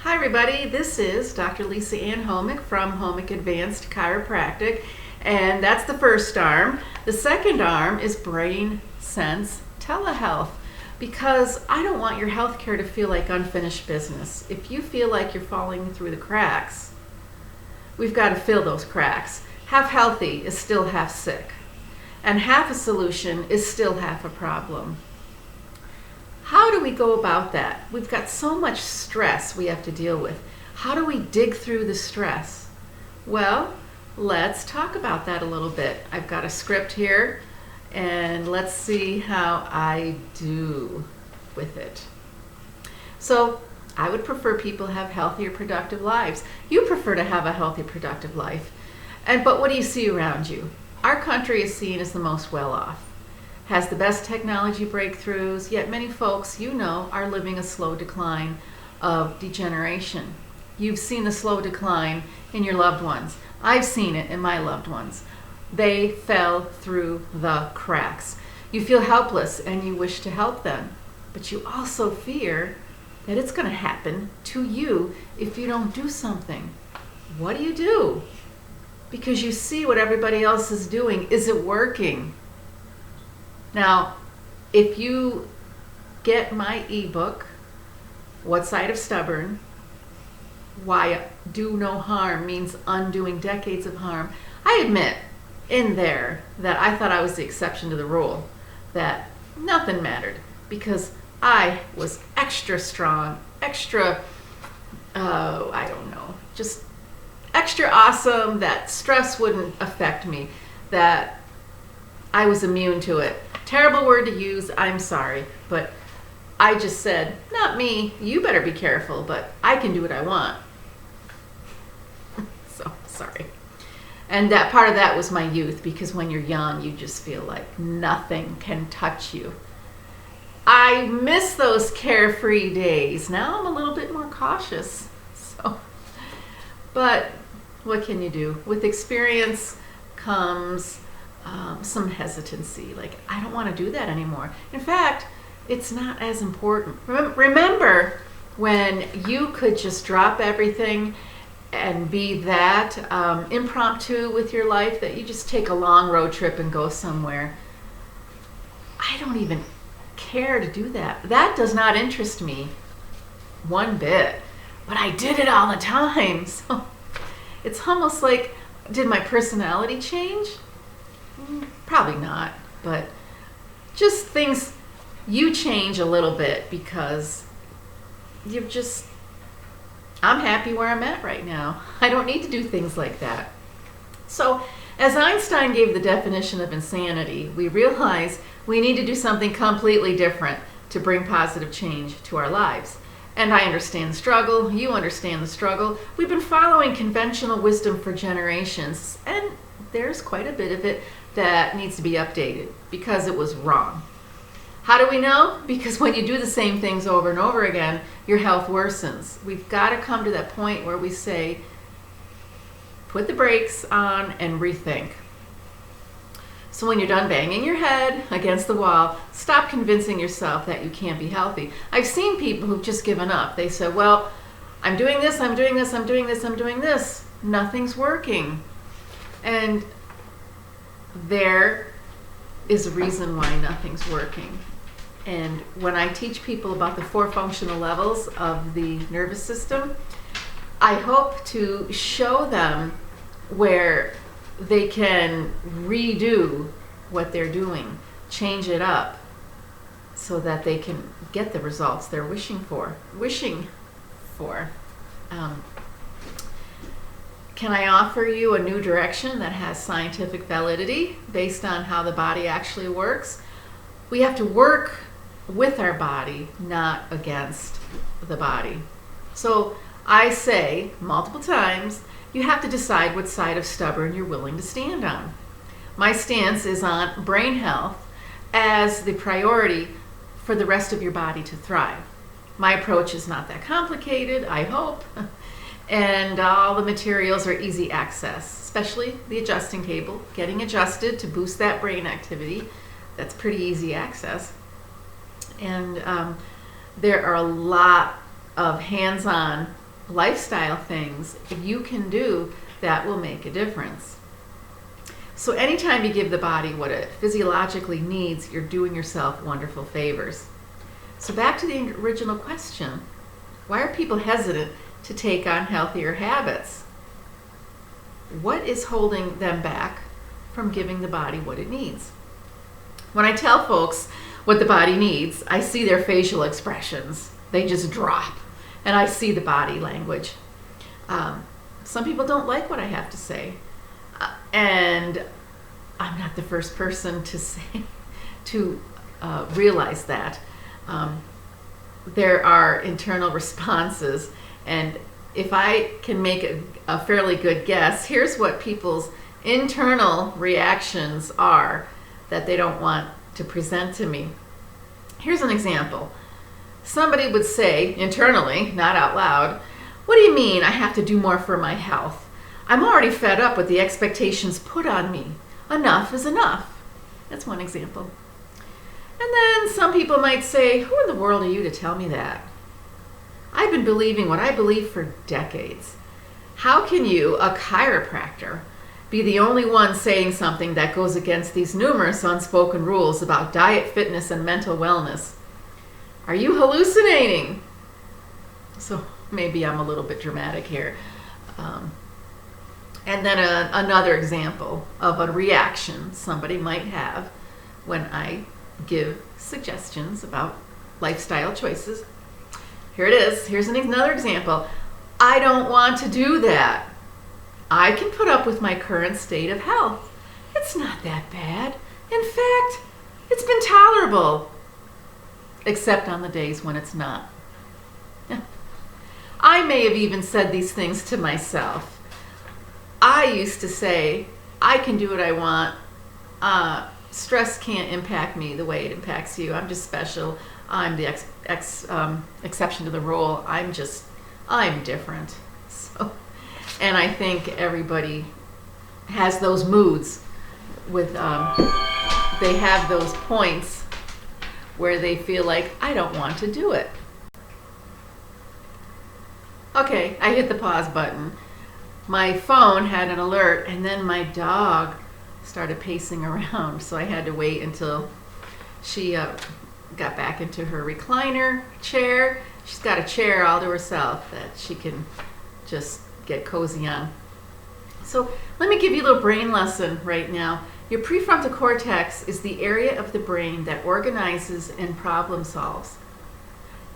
Hi everybody, this is Dr. Lisa Ann Homick from Homick Advanced Chiropractic, and that's the first arm. The second arm is Brain Sense Telehealth, because I don't want your healthcare to feel like unfinished business. If you feel like you're falling through the cracks, we've got to fill those cracks. Half healthy is still half sick, and half a solution is still half a problem. How do we go about that? We've got so much stress we have to deal with. How do we dig through the stress? Well, let's talk about that a little bit. I've got a script here, and let's see how I do with it. So, I would prefer people have healthier, productive lives. You prefer to have a healthy, productive life. But what do you see around you? Our country is seen as the most well-off, has the best technology breakthroughs, yet many folks, you know, are living a slow decline of degeneration. You've seen the slow decline in your loved ones. I've seen it in my loved ones. They fell through the cracks. You feel helpless and you wish to help them, but you also fear that it's going to happen to you if you don't do something. What do? Because you see what everybody else is doing. Is it working? Now, if you get my ebook, What Side of Stubborn? Why Do No Harm Means Undoing Decades of Harm, I admit in there that I thought I was the exception to the rule, that nothing mattered because I was extra strong, extra, just extra awesome, that stress wouldn't affect me, that I was immune to it. Terrible word to use, I'm sorry, but I just said, not me, you better be careful, but I can do what I want. So, sorry. And that part of that was my youth, because when you're young, you just feel like nothing can touch you. I miss those carefree days. Now I'm a little bit more cautious. But what can you do? With experience comes some hesitancy, like I don't want to do that anymore. In fact, it's not as important. Remember when you could just drop everything and be that impromptu with your life, that you just take a long road trip and go somewhere? I don't even care to do that. That does not interest me one bit, but I did it all the time. So it's almost like, did my personality change? Probably not, but just things, you change a little bit because I'm happy where I'm at right now. I don't need to do things like that. So as Einstein gave the definition of insanity, we realize we need to do something completely different to bring positive change to our lives. And I understand the struggle, you understand the struggle. We've been following conventional wisdom for generations, and there's quite a bit of it that needs to be updated because it was wrong. How do we know? Because when you do the same things over and over again, your health worsens. We've got to come to that point where we say, put the brakes on and rethink. So when you're done banging your head against the wall, stop convincing yourself that you can't be healthy. I've seen people who've just given up. They say, well, I'm doing this, I'm doing this, I'm doing this, I'm doing this. Nothing's working. And there is a reason why nothing's working. And when I teach people about the 4 functional levels of the nervous system, I hope to show them where they can redo what they're doing, change it up, so that they can get the results they're wishing for. Can I offer you a new direction that has scientific validity based on how the body actually works? We have to work with our body, not against the body. So I say multiple times, you have to decide what side of stubborn you're willing to stand on. My stance is on brain health as the priority for the rest of your body to thrive. My approach is not that complicated, I hope. And all the materials are easy access, especially the adjusting table, getting adjusted to boost that brain activity. That's pretty easy access. And there are a lot of hands-on lifestyle things you can do that will make a difference. So anytime you give the body what it physiologically needs, you're doing yourself wonderful favors. So back to the original question, why are people hesitant to take on healthier habits? What is holding them back from giving the body what it needs? When I tell folks what the body needs, I see their facial expressions. They just drop. And I see the body language. Some people don't like what I have to say. And I'm not the first person to realize that. There are internal responses, and if I can make a fairly good guess, here's what people's internal reactions are that they don't want to present to me. Here's an example. Somebody would say internally, not out loud, "What do you mean I have to do more for my health? I'm already fed up with the expectations put on me. Enough is enough." That's one example. And then some people might say, "Who in the world are you to tell me that? I've been believing what I believe for decades. How can you, a chiropractor, be the only one saying something that goes against these numerous unspoken rules about diet, fitness, and mental wellness? Are you hallucinating?" So maybe I'm a little bit dramatic here. And then another example of a reaction somebody might have when I give suggestions about lifestyle choices. Here it is. Here's another example. "I don't want to do that. I can put up with my current state of health. It's not that bad. In fact, it's been tolerable. Except on the days when it's not." I may have even said these things to myself. I used to say, "I can do what I want. Stress can't impact me the way it impacts you. I'm just special. I'm the exception to the rule. I'm different." So, and I think everybody has those moods with, they have those points where they feel like, "I don't want to do it." Okay, I hit the pause button. My phone had an alert, and then my dog started pacing around, so I had to wait until she got back into her recliner chair. She's got a chair all to herself that she can just get cozy on. So let me give you a little brain lesson right now. Your prefrontal cortex is the area of the brain that organizes and problem solves.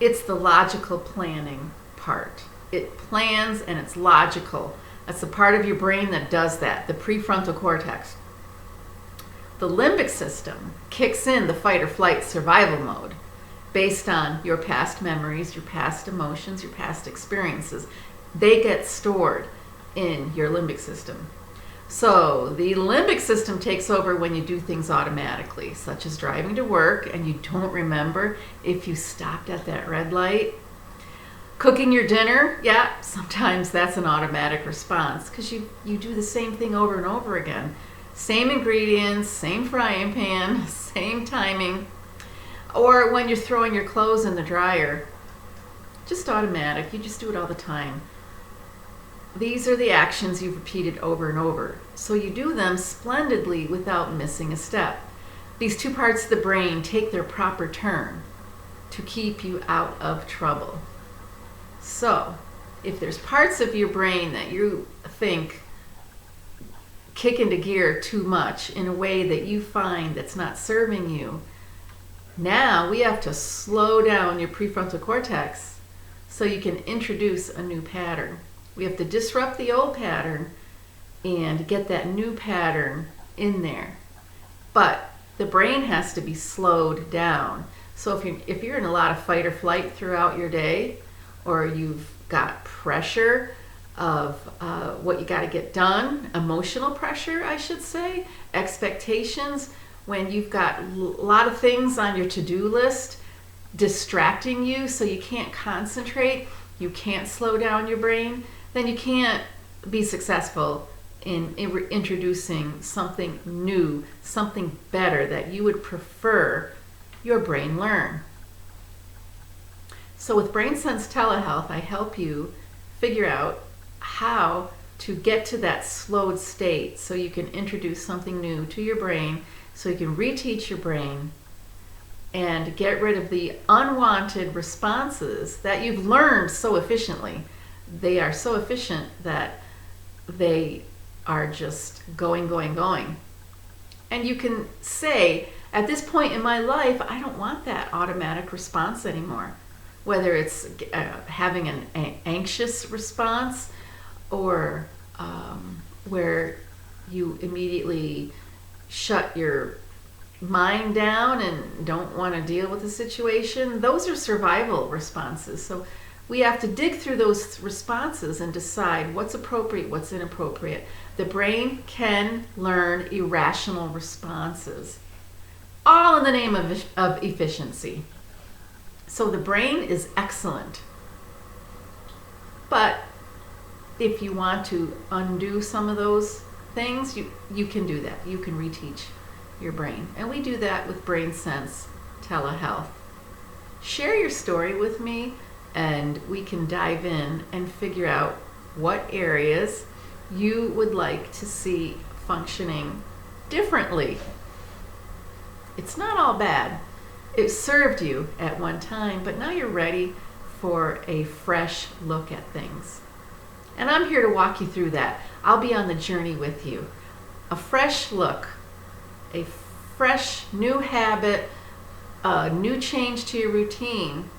It's the logical planning part. It plans and it's logical. That's the part of your brain that does that, the prefrontal cortex. The limbic system kicks in the fight or flight survival mode based on your past memories, your past emotions, your past experiences. They get stored in your limbic system. So the limbic system takes over when you do things automatically, such as driving to work and you don't remember if you stopped at that red light. Cooking your dinner, yeah, sometimes that's an automatic response because you do the same thing over and over again. Same ingredients, same frying pan, same timing. Or when you're throwing your clothes in the dryer, just automatic, you just do it all the time. These are the actions you've repeated over and over. So you do them splendidly without missing a step. These two parts of the brain take their proper turn to keep you out of trouble. So if there's parts of your brain that you think kick into gear too much in a way that you find that's not serving you, now we have to slow down your prefrontal cortex so you can introduce a new pattern. We have to disrupt the old pattern and get that new pattern in there. But the brain has to be slowed down. So if you're in a lot of fight or flight throughout your day, or you've got pressure of what you got to get done, emotional pressure, I should say, expectations, when you've got a lot of things on your to-do list distracting you so you can't concentrate, you can't slow down your brain, then you can't be successful in introducing something new, something better that you would prefer your brain learn. So with BrainSense Telehealth, I help you figure out how to get to that slowed state so you can introduce something new to your brain, so you can reteach your brain and get rid of the unwanted responses that you've learned so efficiently. They are so efficient that they are just going, going, going. And you can say, at this point in my life, I don't want that automatic response anymore. Whether it's having an anxious response or where you immediately shut your mind down and don't want to deal with the situation. Those are survival responses. So we have to dig through those responses and decide what's appropriate, what's inappropriate. The brain can learn irrational responses, all in the name of efficiency. So the brain is excellent. But if you want to undo some of those things, you can do that. You can reteach your brain. And we do that with Brain Sense Telehealth. Share your story with me and we can dive in and figure out what areas you would like to see functioning differently. It's not all bad. It served you at one time, but now you're ready for a fresh look at things. And I'm here to walk you through that. I'll be on the journey with you. A fresh look, a fresh new habit, a new change to your routine.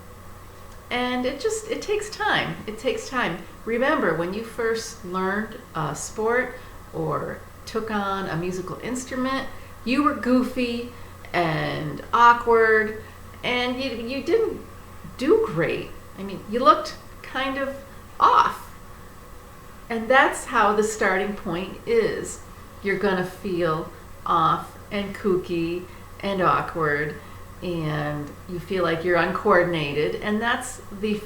And it takes time. It takes time. Remember, when you first learned a sport or took on a musical instrument, you were goofy and awkward and you didn't do great. I mean, you looked kind of off. And that's how the starting point is. You're going to feel off and kooky and awkward and you feel like you're uncoordinated, and that's the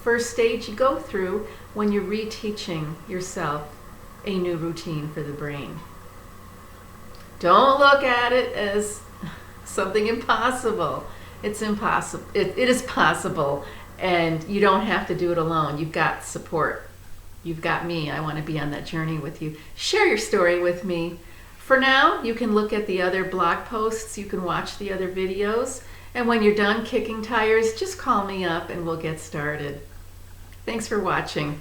first stage you go through when you're reteaching yourself a new routine for the brain. Don't look at it as something impossible. It's impossible. It is possible, and you don't have to do it alone. You've got support. You've got me. I want to be on that journey with you. Share your story with me. For now, you can look at the other blog posts, you can watch the other videos, and when you're done kicking tires, just call me up and we'll get started. Thanks for watching.